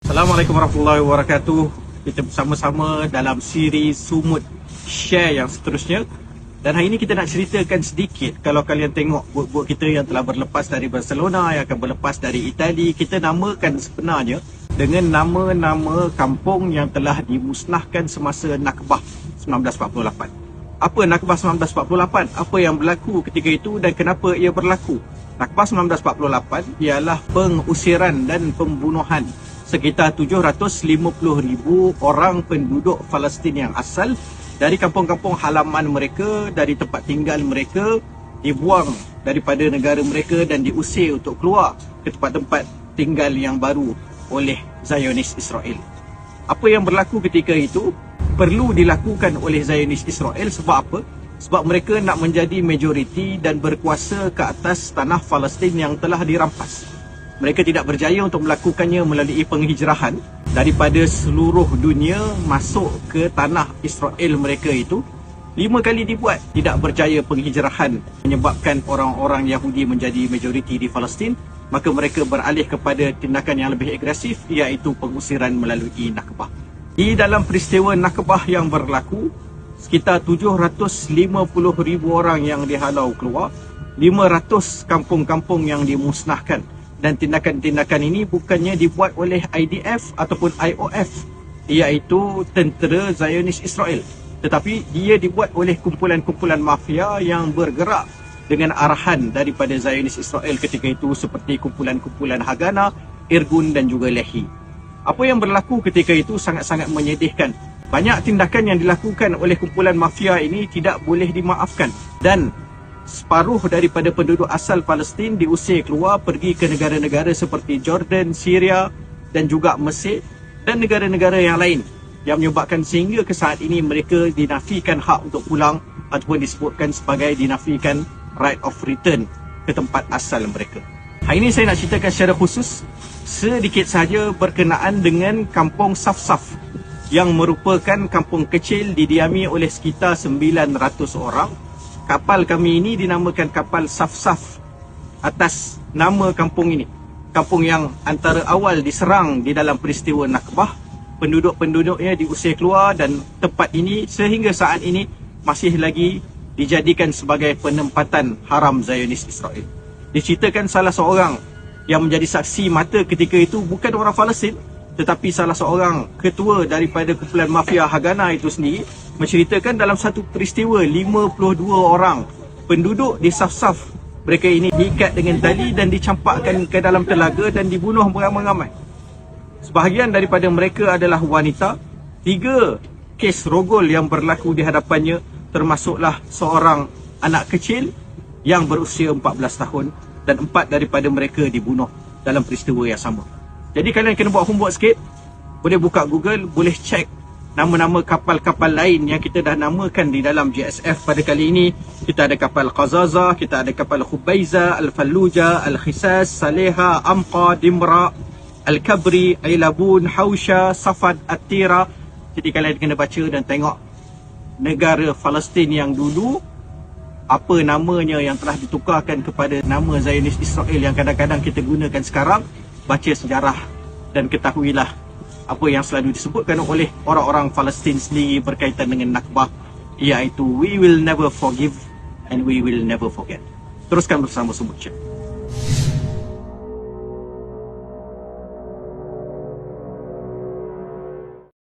Assalamualaikum warahmatullahi wabarakatuh. Kita bersama-sama dalam siri Sumut Share yang seterusnya. Dan hari ini kita nak ceritakan sedikit. Kalau kalian tengok bot-bot kita yang telah berlepas dari Barcelona, yang akan berlepas dari Itali, kita namakan sebenarnya dengan nama-nama kampung yang telah dimusnahkan semasa Nakbah 1948. Apa Nakbah 1948? Apa yang berlaku ketika itu dan kenapa ia berlaku? Nakbah 1948 ialah pengusiran dan pembunuhan sekitar 750,000 orang penduduk Palestin yang asal dari kampung-kampung halaman mereka, dari tempat tinggal mereka, dibuang daripada negara mereka dan diusir untuk keluar ke tempat-tempat tinggal yang baru oleh Zionis Israel. Apa yang berlaku ketika itu perlu dilakukan oleh Zionis Israel sebab apa? Sebab mereka nak menjadi majoriti dan berkuasa ke atas tanah Palestin yang telah dirampas. Mereka tidak berjaya untuk melakukannya melalui penghijrahan daripada seluruh dunia masuk ke tanah Israel mereka itu. 5 kali dibuat, tidak berjaya penghijrahan menyebabkan orang-orang Yahudi menjadi majoriti di Palestin. Maka mereka beralih kepada tindakan yang lebih agresif, iaitu pengusiran melalui Nakbah. Di dalam peristiwa Nakbah yang berlaku, sekitar 750,000 orang yang dihalau keluar, 500 kampung-kampung yang dimusnahkan. Dan tindakan-tindakan ini bukannya dibuat oleh IDF ataupun IOF, iaitu tentera Zionis Israel, tetapi dia dibuat oleh kumpulan-kumpulan mafia yang bergerak dengan arahan daripada Zionis Israel ketika itu, seperti kumpulan-kumpulan Haganah, Irgun dan juga Lehi. Apa yang berlaku ketika itu sangat-sangat menyedihkan. Banyak tindakan yang dilakukan oleh kumpulan mafia ini tidak boleh dimaafkan, dan separuh daripada penduduk asal Palestin diusir keluar pergi ke negara-negara seperti Jordan, Syria dan juga Mesir dan negara-negara yang lain, yang menyebabkan sehingga ke saat ini mereka dinafikan hak untuk pulang ataupun disebutkan sebagai dinafikan right of return ke tempat asal mereka. Hari ini saya nak ceritakan secara khusus sedikit sahaja berkenaan dengan kampung Safsaf yang merupakan kampung kecil didiami oleh sekitar 900 orang. Kapal kami ini dinamakan kapal Safsaf atas nama kampung ini. Kampung yang antara awal diserang di dalam peristiwa Nakbah. Penduduk-penduduknya diusir keluar dan tempat ini sehingga saat ini masih lagi dijadikan sebagai penempatan haram Zionis Israel. Diceritakan salah seorang yang menjadi saksi mata ketika itu bukan orang Palestin, tetapi salah seorang ketua daripada kumpulan mafia Haganah itu sendiri menceritakan dalam satu peristiwa 52 orang penduduk di Safsaf mereka ini diikat dengan tali dan dicampakkan ke dalam telaga dan dibunuh beramai-ramai. Sebahagian daripada mereka adalah wanita. 3 kes rogol yang berlaku di hadapannya, termasuklah seorang anak kecil yang berusia 14 tahun dan 4 daripada mereka dibunuh dalam peristiwa yang sama. Jadi kalian kena buat homework sikit. Boleh buka Google, boleh cek nama-nama kapal-kapal lain yang kita dah namakan di dalam GSF pada kali ini. Kita ada kapal Qazaza, kita ada kapal Khubaiza, Al-Fallujah, Al-Khisas, Saleha, Amqa, Dimra, Al-Kabri, Ailabun, Hausha, Safad, At-Tira. Jadi kalian kena baca dan tengok negara Palestin yang dulu, apa namanya yang telah ditukarkan kepada nama Zionis Israel yang kadang-kadang kita gunakan sekarang. Baca sejarah dan ketahuilah apa yang selalu disebutkan oleh orang-orang Palestin sendiri berkaitan dengan Nakbah, iaitu we will never forgive and we will never forget. Teruskan bersama Sumut Share.